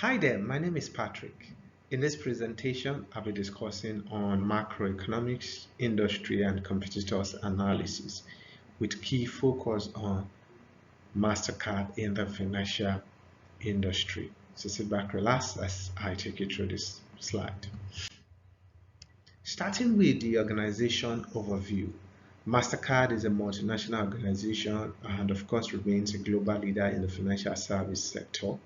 Hi there, my name is Patrick. In this presentation, I'll be discussing on macroeconomics, industry, and competitors analysis with key focus on Mastercard in the financial industry. So sit back, relax as I take you through this slide. Starting with the organization overview, Mastercard is a multinational organization and of course remains a global leader in the financial service sector.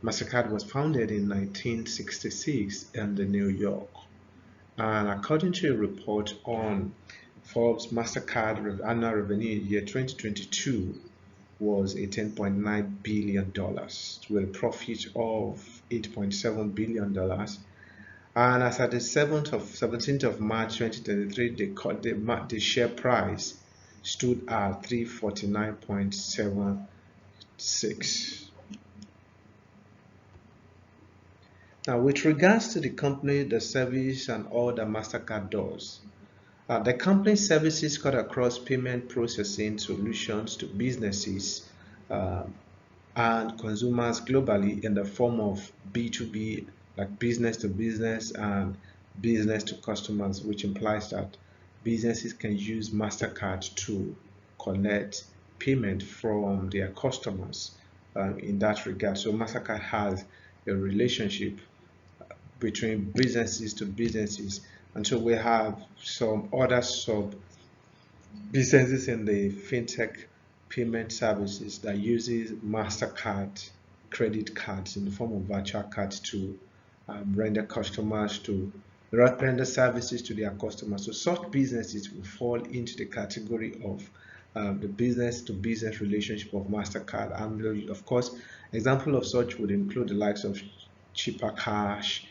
Mastercard was founded in 1966 in New York, and according to a report on Forbes, Mastercard annual revenue in year 2022 was $10.9 billion with a profit of $8.7 billion. And as at the 17th of March 2023, the share price stood at 349.76. Now, with regards to the company, the service, and all that Mastercard does, the company services cut across payment processing solutions to businesses and consumers globally in the form of B2B, like business to business and business to customers, which implies that businesses can use Mastercard to collect payment from their customers in that regard. So Mastercard has a relationship between businesses to businesses, and so we have some other sub businesses in the fintech payment services that uses Mastercard credit cards in the form of virtual cards to render services to their customers. So such businesses will fall into the category of the business to business relationship of Mastercard, and of course example of such would include the likes of Cheaper Cash,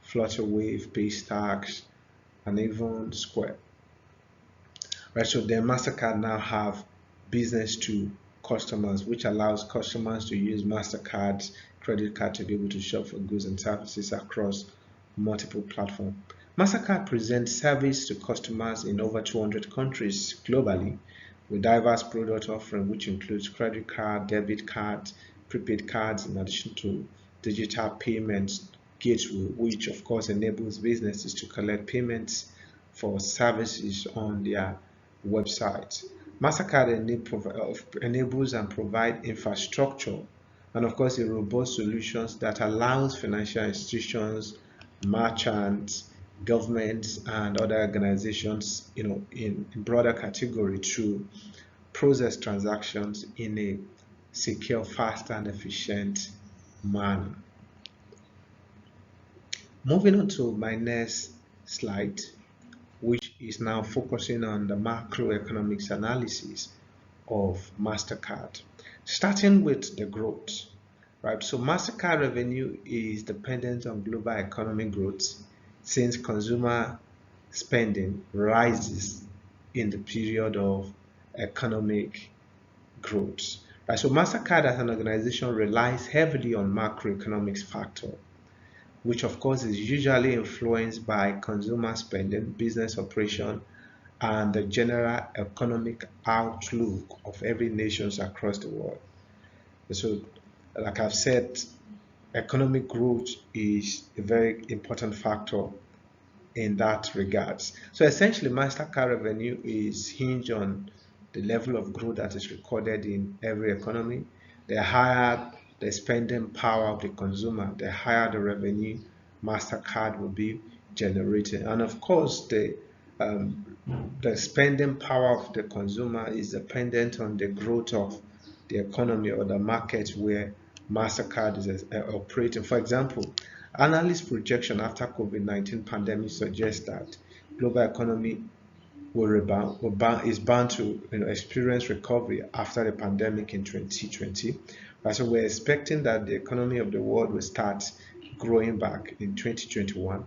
Flutterwave, Paystack, and even Square. Right, so then Mastercard now have business to customers, which allows customers to use Mastercard's credit card to be able to shop for goods and services across multiple platforms. Mastercard presents service to customers in over 200 countries globally with diverse product offering, which includes credit card, debit cards, prepaid cards, in addition to digital payments gateway, which of course enables businesses to collect payments for services on their website. Mastercard enables and provides infrastructure and of course a robust solutions that allows financial institutions, merchants, governments, and other organizations, in broader category to process transactions in a secure, fast, and efficient manner. Moving on to my next slide, which is now focusing on the macroeconomics analysis of Mastercard. Starting with the growth, right? So Mastercard revenue is dependent on global economic growth since consumer spending rises in the period of economic growth. Right? So Mastercard as an organization relies heavily on macroeconomics factor, which of course is usually influenced by consumer spending, business operation, and the general economic outlook of every nation across the world. So, like I've said, economic growth is a very important factor in that regards. So essentially, Mastercard revenue is hinged on the level of growth that is recorded in every economy. The higher the spending power of the consumer, the higher the revenue Mastercard will be generating. And of course, the spending power of the consumer is dependent on the growth of the economy or the market where Mastercard is operating. For example, analyst projection after COVID-19 pandemic suggests that global economy is bound to experience recovery after the pandemic in 2020. Right, so we're expecting that the economy of the world will start growing back in 2021,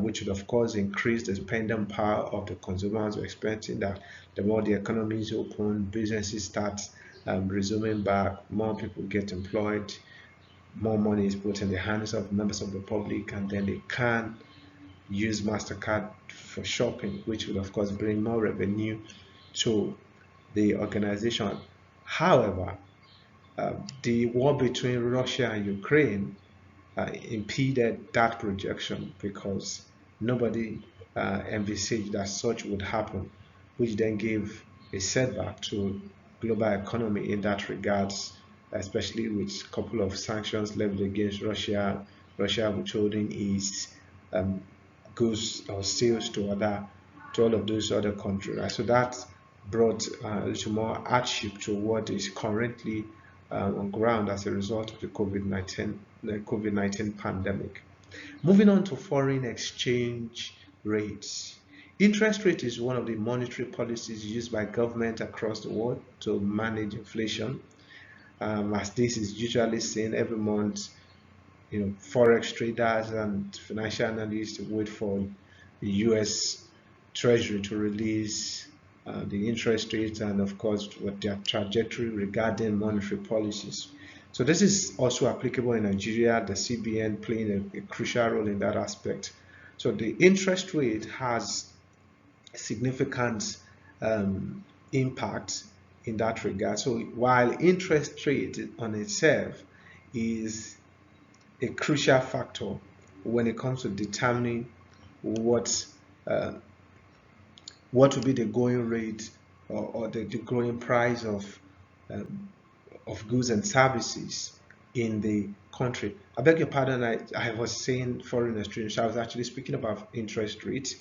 which would of course increase the spending power of the consumers. We're expecting that the more the economy is open, businesses start resuming back, more people get employed, more money is put in the hands of members of the public, and then they can use Mastercard for shopping, which will of course bring more revenue to the organization. However, The war between Russia and Ukraine impeded that projection because nobody envisaged that such would happen, which then gave a setback to global economy in that regards, especially with a couple of sanctions levied against Russia, Russia withholding its um, goods or sales to all of those other countries. Right? So that brought a little more hardship to what is currently on ground as a result of the COVID-19 pandemic. Moving on to foreign exchange rates. Interest rate is one of the monetary policies used by government across the world to manage inflation. As this is usually seen every month, forex traders and financial analysts wait for the U.S. Treasury to release the interest rates and, of course, what their trajectory regarding monetary policies. So this is also applicable in Nigeria, the CBN playing a crucial role in that aspect. So the interest rate has significant um, impact in that regard. So while interest rate on itself is a crucial factor when it comes to determining what uh, what will be the going rate or the going price um, of goods and services in the country. I beg your pardon, I was saying foreign exchange. I was actually speaking about interest rates.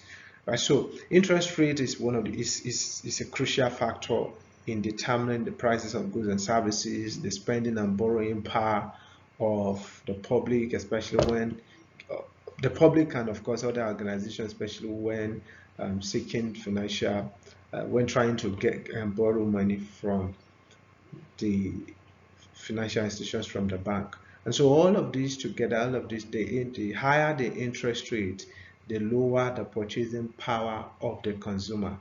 Right, so interest rate is one of the is a crucial factor in determining the prices of goods and services, the spending and borrowing power of the public, especially when uh, the public and, of course, other organizations, especially when seeking financial, when trying to get and borrow money from the financial institutions, from the bank. And so all of these together, all of this, the higher the interest rate, the lower the purchasing power of the consumer.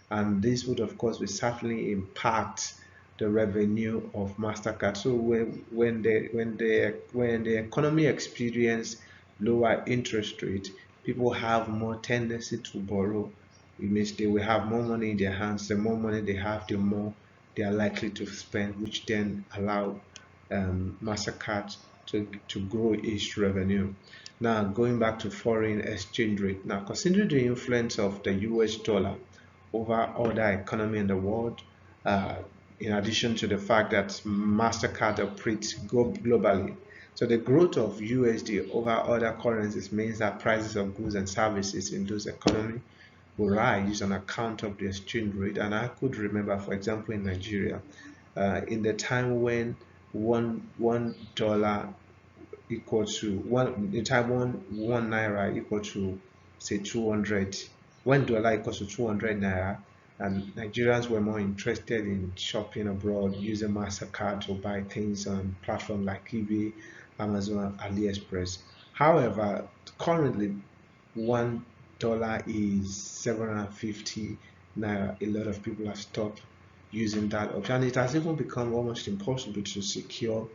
And this would, of course, will certainly impact the revenue of Mastercard. So when the economy experience lower interest rate, people have more tendency to borrow. It means they will have more money in their hands. The more money they have, the more they are likely to spend, which then allow Mastercard to grow its revenue. Now, going back to foreign exchange rate. Now, considering the influence of the US dollar over other economy in the world, uh, in addition to the fact that Mastercard operates globally. So the growth of USD over other currencies means that prices of goods and services in those economies will rise on account of the exchange rate. And I could remember, for example, in Nigeria, in the time when $1 equal to the time one naira equal to, say, 200, $1 equals to 200 naira, and Nigerians were more interested in shopping abroad using Mastercard to buy things on platforms like eBay, Amazon, AliExpress. However, currently $1 is 750 naira. A lot of people have stopped using that option, and it has even become almost impossible to secure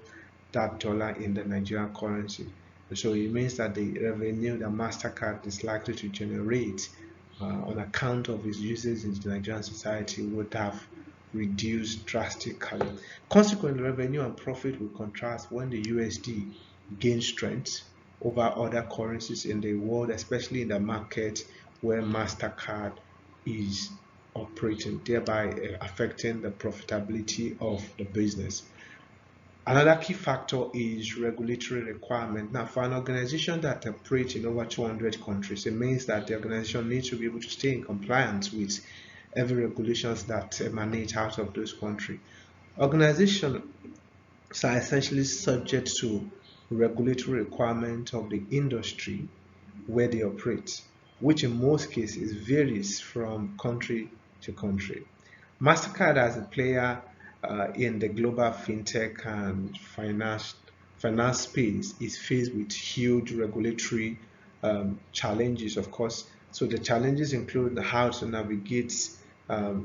that dollar in the Nigerian currency. So it means that the revenue that Mastercard is likely to generate on account of its uses in the Nigerian society would have reduced drastically. Consequently, revenue and profit will contrast when the USD gains strength over other currencies in the world, especially in the market where Mastercard is operating, thereby affecting the profitability of the business. Another key factor is regulatory requirement. Now, for an organization that operates in over 200 countries, it means that the organization needs to be able to stay in compliance with every regulations that emanate out of those countries. Organizations are essentially subject to regulatory requirements of the industry where they operate, which in most cases varies from country to country. Mastercard, as a player in the global fintech and finance space, is faced with huge regulatory challenges, of course. So the challenges include how to navigate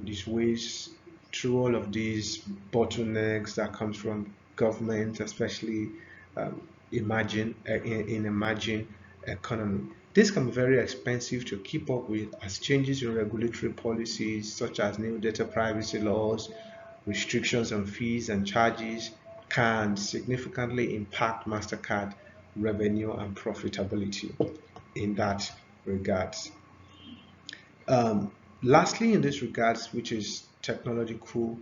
these ways through all of these bottlenecks that comes from government, especially um, in emerging economy. This can be very expensive to keep up with, as changes in regulatory policies such as new data privacy laws, restrictions on fees and charges, can significantly impact Mastercard revenue and profitability in that regard. Lastly, in this regards, which is technological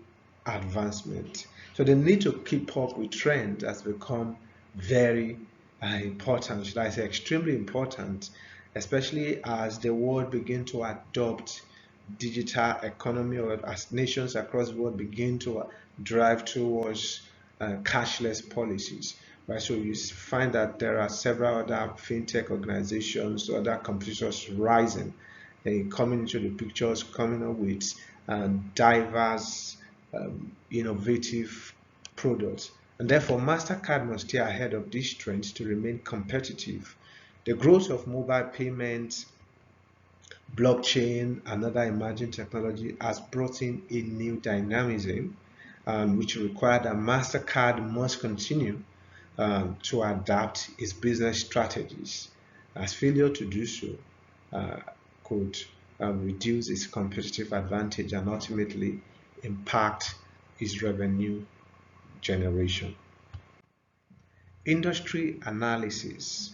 advancement. So the need to keep up with trends has become very important, should I say extremely important, especially as the world begin to adopt digital economy, or as nations across the world begin to drive towards cashless policies. Right, so you find that there are several other fintech organizations, other competitors rising, coming into the pictures, coming up with diverse, innovative products. And therefore, MasterCard must stay ahead of these trends to remain competitive. The growth of mobile payments, blockchain, and other emerging technology has brought in a new dynamism, which require that MasterCard must continue to adapt its business strategies, as failure to do so uh, could reduce its competitive advantage and ultimately impact its revenue generation. Industry analysis.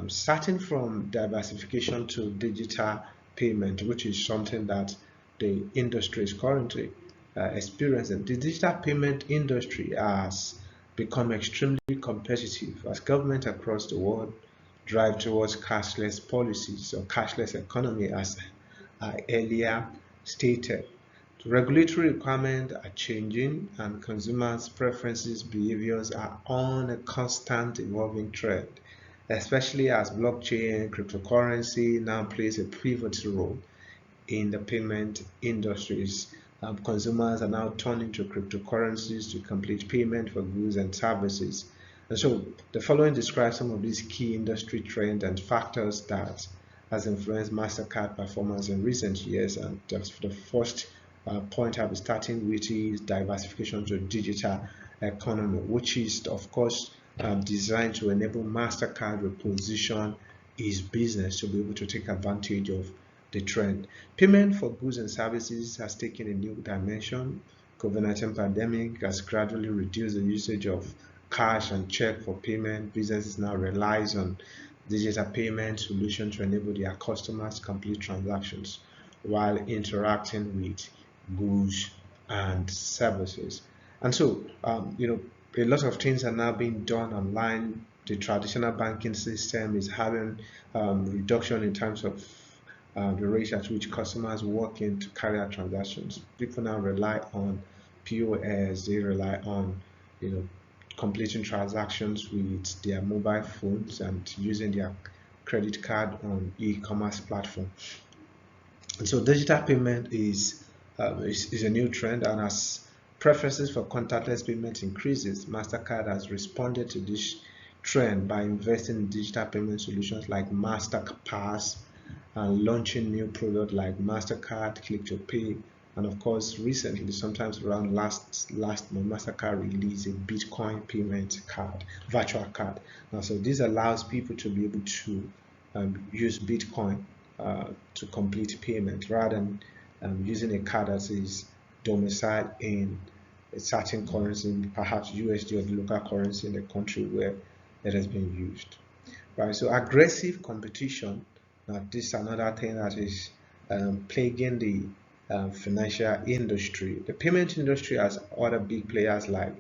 Starting from diversification to digital payment, which is something that the industry is currently experiencing. The digital payment industry has become extremely competitive as governments across the world drive towards cashless policies or cashless economy, as I earlier stated. Regulatory requirements are changing and consumers' preferences, behaviors are on a constant evolving trend, especially as blockchain, cryptocurrency now plays a pivotal role in the payment industries. Consumers are now turning to cryptocurrencies to complete payment for goods and services. And so the following describes some of these key industry trends and factors that has influenced MasterCard performance in recent years. And just the first point I'll be starting with is diversification to digital economy, which is of course designed to enable Mastercard reposition its business to be able to take advantage of the trend. Payment for goods and services has taken a new dimension. COVID-19 pandemic has gradually reduced the usage of cash and check for payment. Businesses now relies on digital payment solutions to enable their customers complete transactions while interacting with goods and services. And so, a lot of things are now being done online. The traditional banking system is having reduction in terms of the rate at which customers walk in to carry out transactions. People now rely on POS. They rely on, completing transactions with their mobile phones and using their credit card on e-commerce platform. And so digital payment is a new trend, and as preferences for contactless payment increases, Mastercard has responded to this trend by investing in digital payment solutions like Masterpass and launching new products like Mastercard Click to Pay. And of course, recently, sometimes around last month, Mastercard released a Bitcoin payment card, virtual card. Now, so this allows people to be able to use Bitcoin to complete payment rather than using a card that is domiciled in a certain currency, perhaps USD or the local currency in the country where it has been used. Right. So aggressive competition. Now, this is another thing that is plaguing the financial industry. The payment industry has other big players like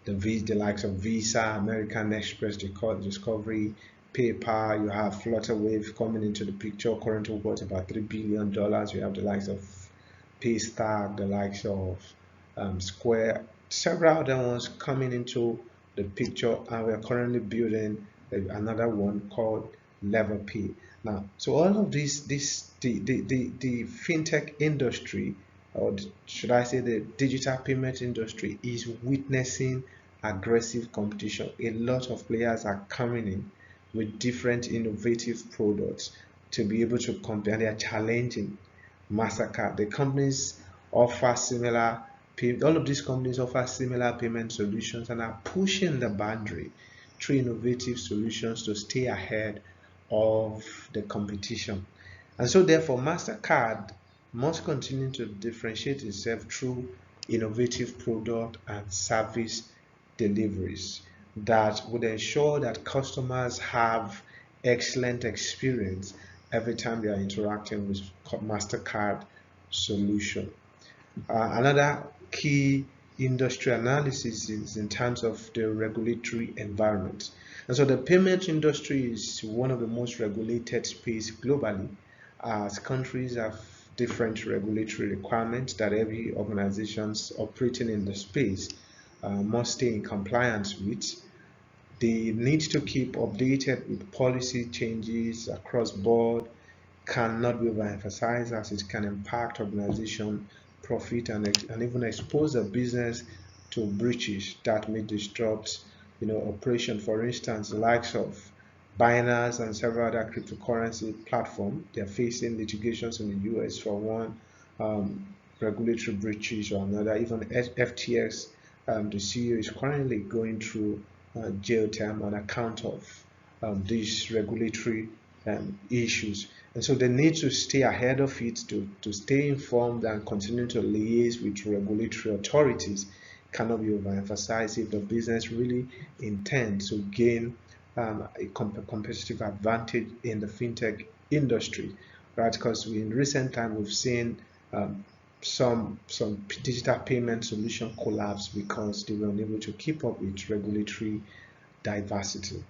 the likes of Visa, American Express, Discovery, PayPal. You have Flutterwave coming into the picture, currently worth about $3 billion. You have the likes of Paystack, the likes of Square, several other ones coming into the picture, and we are currently building another one called LevelPay. Now, so all of the fintech industry, or should I say the digital payment industry, is witnessing aggressive competition. A lot of players are coming in with different innovative products to be able to compare. They are challenging Mastercard. The companies offer similar all of these companies offer similar payment solutions and are pushing the boundary through innovative solutions to stay ahead of the competition. And so therefore Mastercard must continue to differentiate itself through innovative product and service deliveries that would ensure that customers have excellent experience every time they are interacting with Mastercard solution. Another key industry analysis is in terms of the regulatory environment. And so the payment industry is one of the most regulated space globally, as countries have different regulatory requirements that every organizations operating in the space must stay in compliance with. They need to keep updated with policy changes across board, cannot be overemphasized as it can impact organization profit and even expose a business to breaches that may disrupt operation. For instance, the likes of Binance and several other cryptocurrency platforms, they're facing litigations in the US for one regulatory breaches or another. Even FTX, the CEO is currently going through jail term on account of these regulatory issues. And so they need to stay ahead of it, to stay informed and continue to liaise with regulatory authorities. Cannot be overemphasized if the business really intends to gain a competitive advantage in the fintech industry, right? Because in recent time we've seen some digital payment solution collapse because they were unable to keep up with regulatory diversity.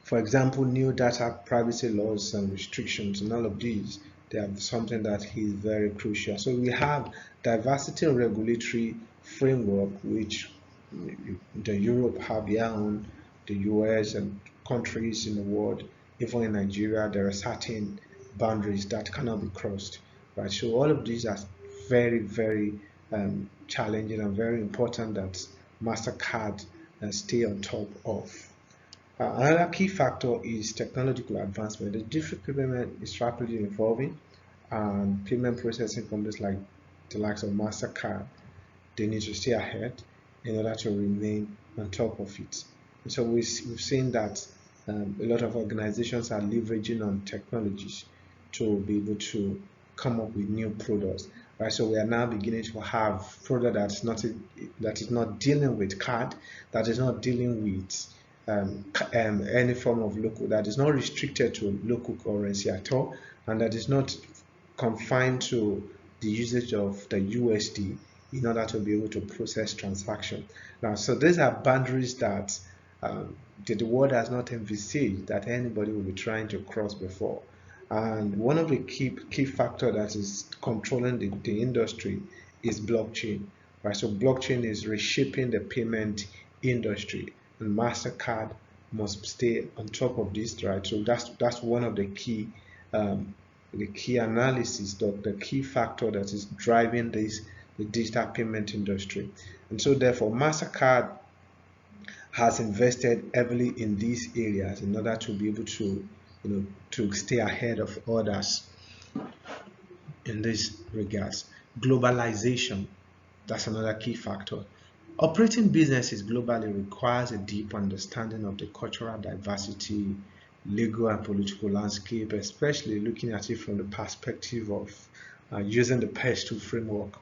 For example, new data privacy laws and restrictions and all of these, they are something that is very crucial. So we have diversity and regulatory framework, which the Europe have their own, the US and countries in the world, even in Nigeria, there are certain boundaries that cannot be crossed, right? So all of these are very challenging and very important that Mastercard stay on top of. Another key factor is technological advancement. The digital payment is rapidly evolving, and payment processing companies like the likes of Mastercard, they need to stay ahead in order to remain on top of it. And so we've seen that a lot of organizations are leveraging on technologies to be able to come up with new products. Right, so we are now beginning to have product that is not dealing with card, that is not dealing with any form of local, that is not restricted to local currency at all, and that is not confined to the usage of the USD in order to be able to process transaction. Now, so these are boundaries that the world has not envisaged that anybody will be trying to cross before. And one of the key factor that is controlling the industry is blockchain. Right, so blockchain is reshaping the payment industry, and Mastercard must stay on top of this, right? So that's one of the key analysis, the key factor that is driving the digital payment industry. And so therefore Mastercard has invested heavily in these areas in order to be able to to stay ahead of others in these regards. Globalization, that's another key factor. Operating businesses globally requires a deep understanding of the cultural diversity, legal and political landscape, especially looking at it from the perspective of using the PES2 framework.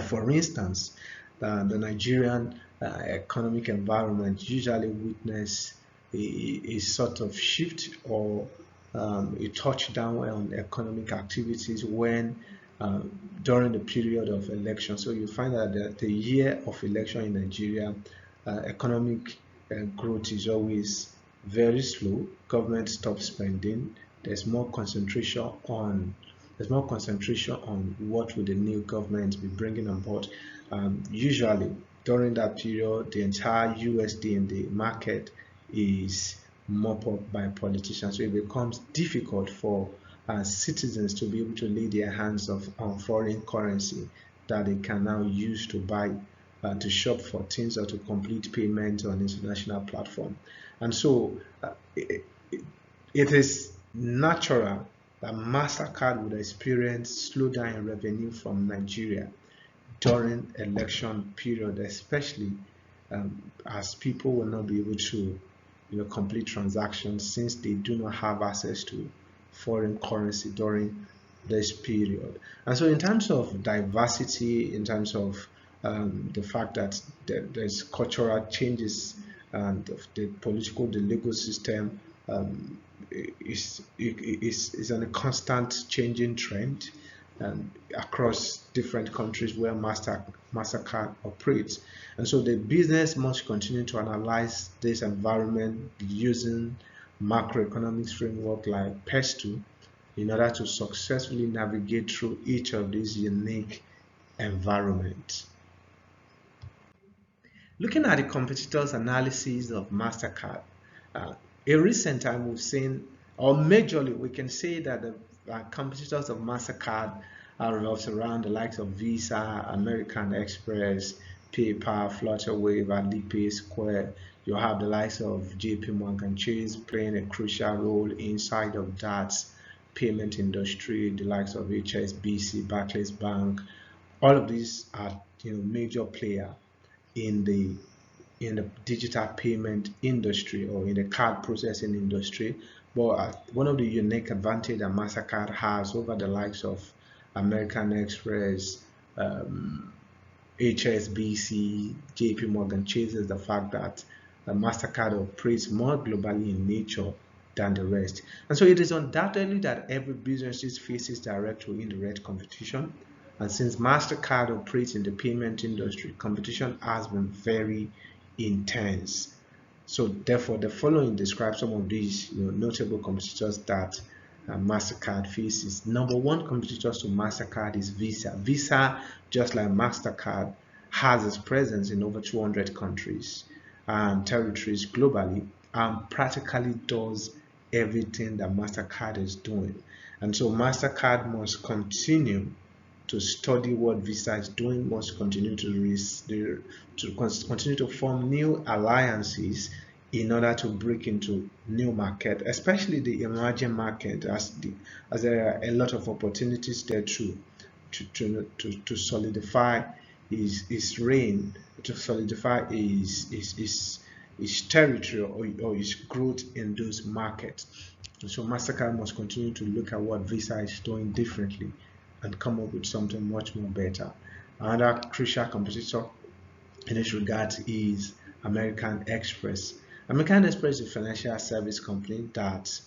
For instance, the Nigerian economic environment usually witness a sort of shift or a touchdown on economic activities when during the period of election. So you find that the year of election in Nigeria, economic growth is always very slow. Government stops spending. There's more concentration on what will the new government be bringing on board. Usually during that period, the entire USD in the market is mopped up by politicians, so it becomes difficult for citizens to be able to lay their hands on foreign currency that they can now use to buy, to shop for things or to complete payments on international platform. And so it is natural that Mastercard would experience slowdown in revenue from Nigeria during election period, especially as people will not be able to complete transactions since they do not have access to foreign currency during this period. And so in terms of diversity, in terms of the fact that there's cultural changes and the political, the legal system um, is on a constant changing trend across different countries where Mastercard operates. And so the business must continue to analyze this environment using macroeconomics framework like PES2 in order to successfully navigate through each of these unique environments. Looking at the competitors' analysis of Mastercard, uh, in recent time we've seen, or majorly we can say that the competitors of Mastercard are revolves around the likes of Visa, American Express, PayPal, Flutterwave, Alipay, Square. You have the likes of JP Morgan Chase playing a crucial role inside of that payment industry, the likes of HSBC, Barclays Bank. All of these are major players in the digital payment industry or in the card processing industry. But one of the unique advantage that Mastercard has over the likes of American Express, um, HSBC, JP Morgan Chase is the fact that Mastercard operates more globally in nature than the rest. And so it is undoubtedly that every business faces direct or indirect competition. And since Mastercard operates in the payment industry, competition has been very intense. So therefore, the following describe some of these notable competitors that Mastercard faces. Number one competitor to Mastercard is Visa. Visa, just like Mastercard, has its presence in over 200 countries and territories globally and practically does everything that Mastercard is doing. And so Mastercard must continue to study what Visa is doing, must continue to continue to form new alliances in order to break into new market, especially the emerging market, as there are a lot of opportunities there to solidify his reign, to solidify his territory or his growth in those markets. So Mastercard must continue to look at what Visa is doing differently and come up with something much more better. Another crucial competitor in this regard is American Express. American Express is a financial service company that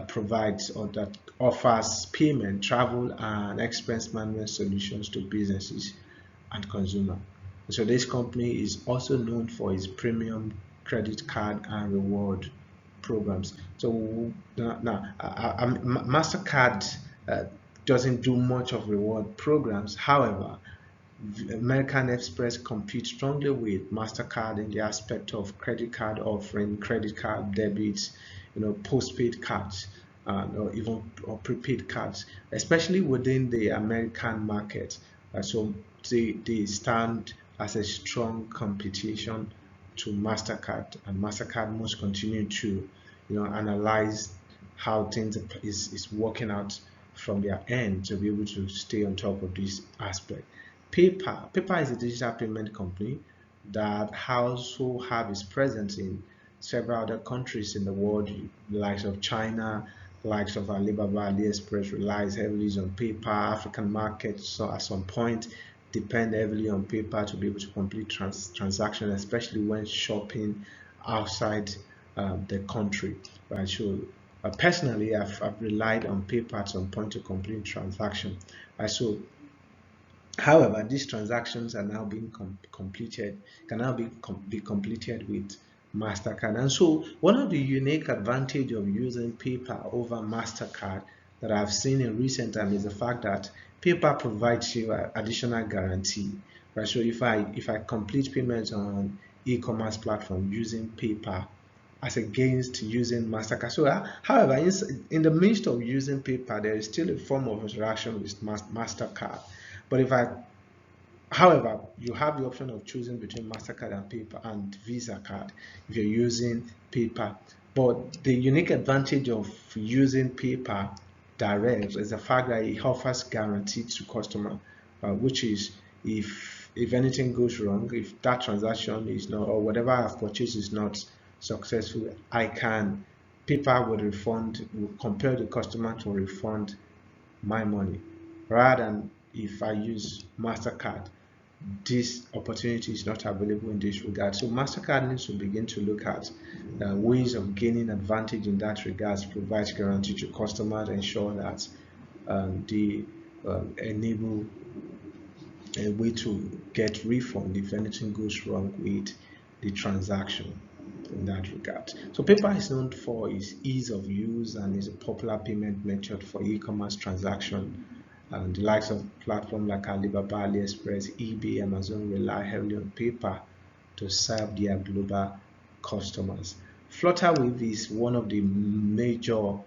provides or that offers payment, travel, and expense management solutions to businesses and consumers. So this company is also known for its premium credit card and reward programs. So Mastercard uh, doesn't do much of reward programs. However, American Express competes strongly with Mastercard in the aspect of credit card offering, credit card debits, postpaid cards, or even or prepaid cards, especially within the American market. So they stand as a strong competition to Mastercard, and Mastercard must continue to, analyze how things is working out from their end to be able to stay on top of this aspect. PayPal is a digital payment company that also have its presence in several other countries in the world, likes of China, likes of Alibaba, AliExpress relies heavily on PayPal. African markets, so at some point, depend heavily on PayPal to be able to complete transactions, especially when shopping outside the country. Right. So personally, I've relied on PayPal at some point to complete transaction. Right. So however, these transactions are now being completed, can now be completed with Mastercard. And so one of the unique advantage of using PayPal over Mastercard that I've seen in recent time is the fact that PayPal provides you an additional guarantee. Right. So if I complete payments on e-commerce platform using PayPal as against using Mastercard. So, however, in the midst of using PayPal, there is still a form of interaction with Mastercard. But however, you have the option of choosing between Mastercard and PayPal and Visa card if you're using PayPal. But the unique advantage of using PayPal direct is the fact that it offers guarantee to customer, which is if anything goes wrong, if that transaction is not or whatever I've purchased is not successful, PayPal will compel the customer to refund my money rather than if I use Mastercard. this opportunity is not available in this regard. So Mastercard needs to begin to look at ways of gaining advantage in that regard, provide guarantee to customers, ensure that they enable a way to get refund if anything goes wrong with the transaction in that regard. So PayPal is known for its ease of use and is a popular payment method for e-commerce transaction. And the likes of platforms like Alibaba, AliExpress, eBay, Amazon rely heavily on PayPal to serve their global customers. Flutterwave is one of the major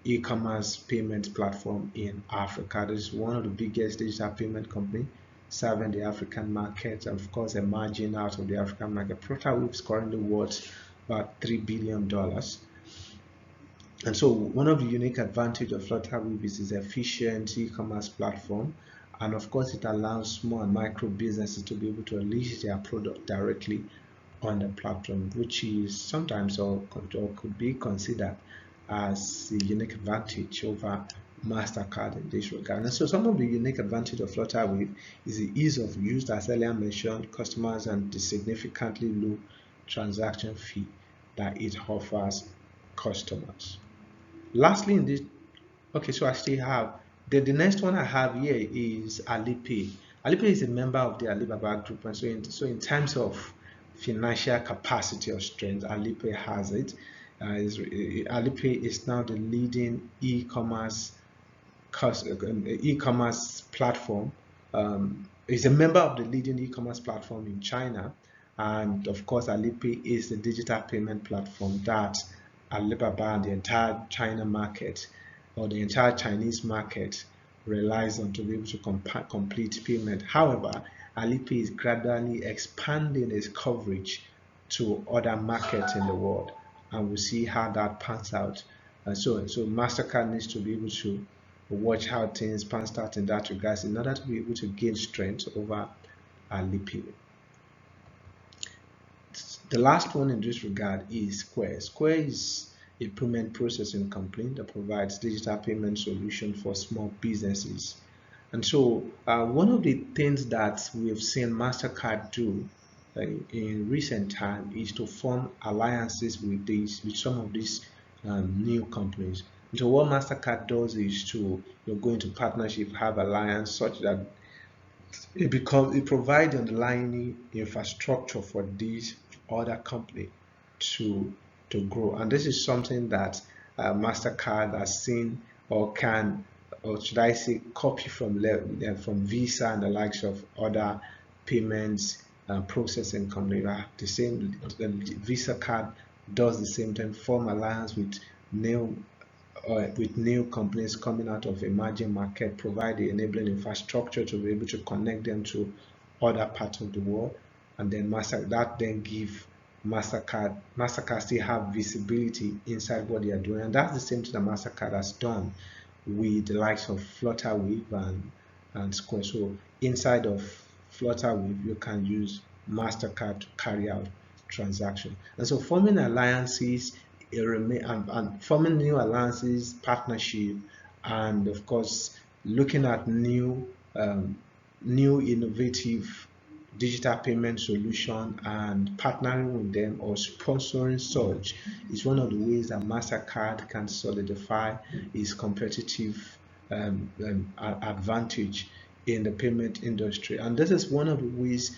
e-commerce payment platform in Africa. This is one of the biggest digital payment company serving the African market, and of course emerging out of the African market. Flutterwave is currently worth about $3 billion. And so one of the unique advantages of Flutterwave is its efficient e-commerce platform, and of course it allows small and micro businesses to be able to list their product directly on the platform, which is sometimes or could be considered as a unique advantage over Mastercard in this regard. And so some of the unique advantage of Flutterwave is the ease of use, as earlier mentioned, customers, and the significantly low transaction fee that it offers customers. Lastly, in this, okay, so I still have the next one I have here is Alipay. Alipay is a member of the Alibaba group, and so in terms of financial capacity or strength, Alipay has it. Alipay is now the leading e-commerce platform. Is a member of the leading e-commerce platform in China, and of course, Alipay is the digital payment platform that Alibaba and the entire China market or the entire Chinese market relies on to be able to complete payment. However, Alipay is gradually expanding its coverage to other markets in the world, and we'll see how that pans out. So Mastercard needs to be able to watch how things pan out in that regard in order to be able to gain strength over Alipay. The last one in this regard is Square. Square is a payment processing company that provides digital payment solution for small businesses. And so one of the things that we have seen Mastercard do in recent time is to form alliances with some of these new companies. And so what Mastercard does is to go into partnership, have alliance such that it provides underlying infrastructure for these other company to grow. And this is something that Mastercard has seen or can, or should I say, copy from Visa and the likes of other payments processing company. The same Visa card does the same thing, form alliance with new companies coming out of emerging market, provide the enabling infrastructure to be able to connect them to other parts of the world, and then that then give Mastercard still have visibility inside what they are doing. And that's the same thing that Mastercard has done with the likes of Flutterwave and Square. So inside of Flutterwave, you can use Mastercard to carry out transactions. And so forming alliances and forming new alliances, partnership, and of course looking at new innovative digital payment solution and partnering with them or sponsoring such is one of the ways that Mastercard can solidify its competitive advantage in the payment industry. And this is one of the ways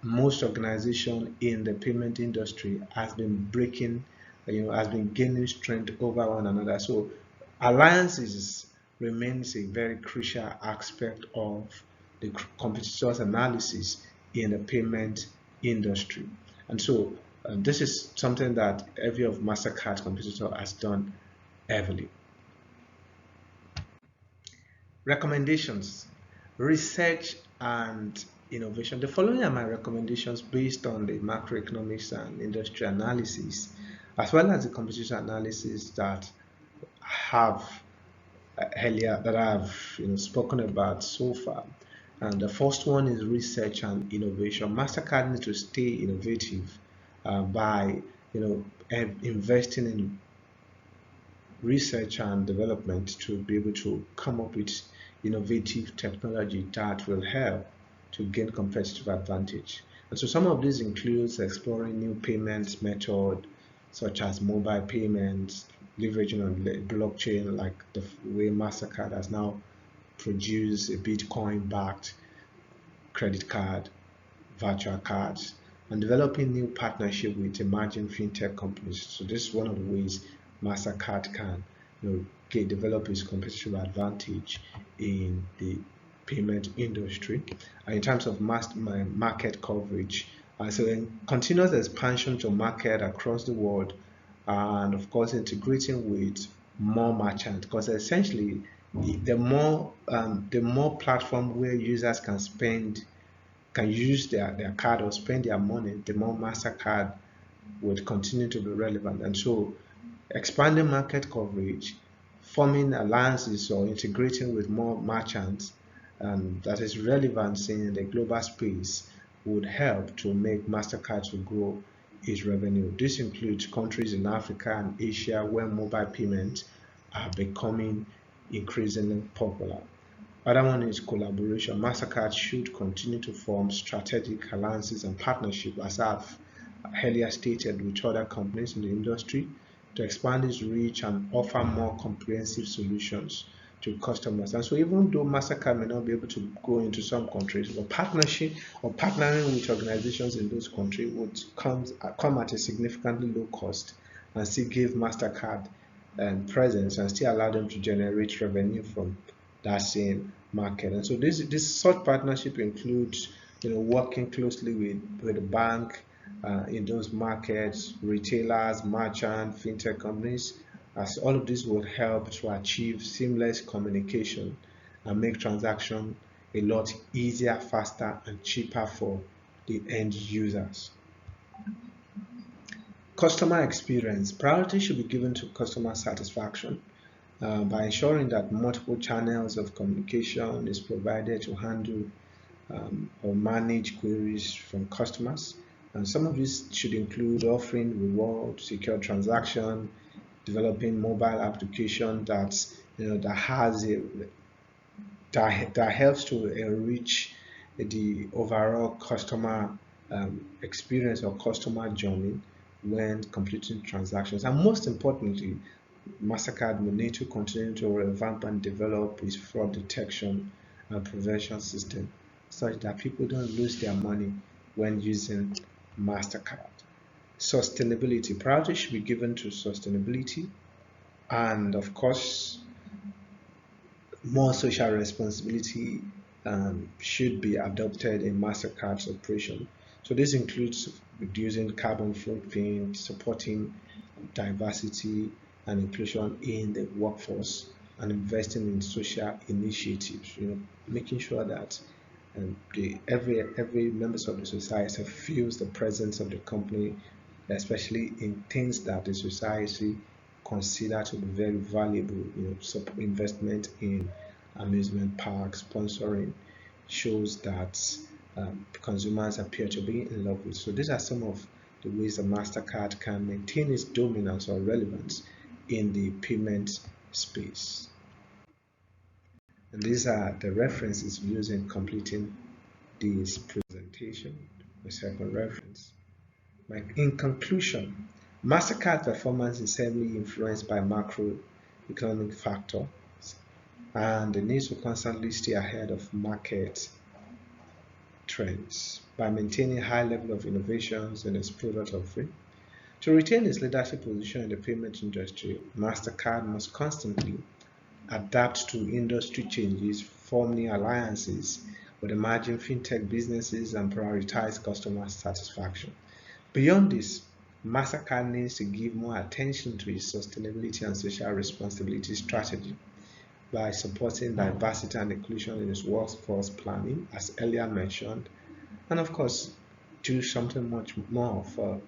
most organization in the payment industry has been breaking, has been gaining strength over one another. So alliances remains a very crucial aspect of the competitors analysis in the payment industry. And so this is something that every of Mastercard's competitor has done heavily. Recommendations, research and innovation. The following are my recommendations based on the macroeconomics and industry analysis, as well as the competitor analysis that have earlier that I've spoken about so far. And the first one is research and innovation. Mastercard needs to stay innovative by investing in research and development to be able to come up with innovative technology that will help to gain competitive advantage. And so some of these includes exploring new payment methods such as mobile payments, leveraging on the blockchain, like the way Mastercard has now produced a Bitcoin-backed credit card, virtual cards, and developing new partnership with emerging fintech companies. So this is one of the ways Mastercard can, develop its competitive advantage in the payment industry. And in terms of market coverage, so in continuous expansion to market across the world, and of course integrating with more merchants, because essentially the more platform where users can use their card or spend their money, the more Mastercard would continue to be relevant. And so expanding market coverage, forming alliances or integrating with more merchants that is relevant in the global space would help to make Mastercard to grow its revenue. This includes countries in Africa and Asia where mobile payments are becoming increasingly popular. Other one is collaboration. Mastercard should continue to form strategic alliances and partnerships, as I've earlier stated, with other companies in the industry to expand its reach and offer more comprehensive solutions to customers. And so even though Mastercard may not be able to go into some countries, but partnership or partnering with organizations in those countries would come at a significantly low cost and still give Mastercard presence and still allow them to generate revenue from that same market. And so this such partnership includes working closely with the bank in those markets, retailers, merchant, fintech companies, as all of this will help to achieve seamless communication and make transaction a lot easier, faster, and cheaper for the end users. Customer experience. Priority should be given to customer satisfaction by ensuring that multiple channels of communication is provided to handle or manage queries from customers. And some of this should include offering reward, secure transaction, developing mobile application that has that helps to enrich the overall customer experience or customer journey when completing transactions. And most importantly, Mastercard will need to continue to revamp and develop its fraud detection and prevention system such that people don't lose their money when using Mastercard. Sustainability. Priority should be given to sustainability and, of course, more social responsibility should be adopted in Mastercard's operation. So this includes reducing carbon footprint, supporting diversity and inclusion in the workforce, and investing in social initiatives. Making sure that every members of the society feels the presence of the company, especially in things that the society consider to be very valuable. Investment in amusement parks, sponsoring shows that consumers appear to be in love with. So these are some of the ways that Mastercard can maintain its dominance or relevance in the payment space. And these are the references used in completing this presentation. The second reference. In conclusion, Mastercard performance is heavily influenced by macroeconomic factors and the need to constantly stay ahead of market trends by maintaining high level of innovations in its product offering. To retain its leadership position in the payment industry, Mastercard must constantly adapt to industry changes, form new alliances with emerging fintech businesses, and prioritize customer satisfaction. Beyond this, Mastercard needs to give more attention to its sustainability and social responsibility strategy by supporting diversity and inclusion in its workforce planning, as earlier mentioned, and of course, do something much more for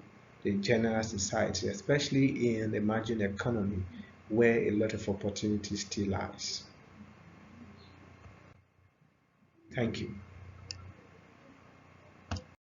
the general society, especially in the emerging economy where a lot of opportunity still lies. Thank you.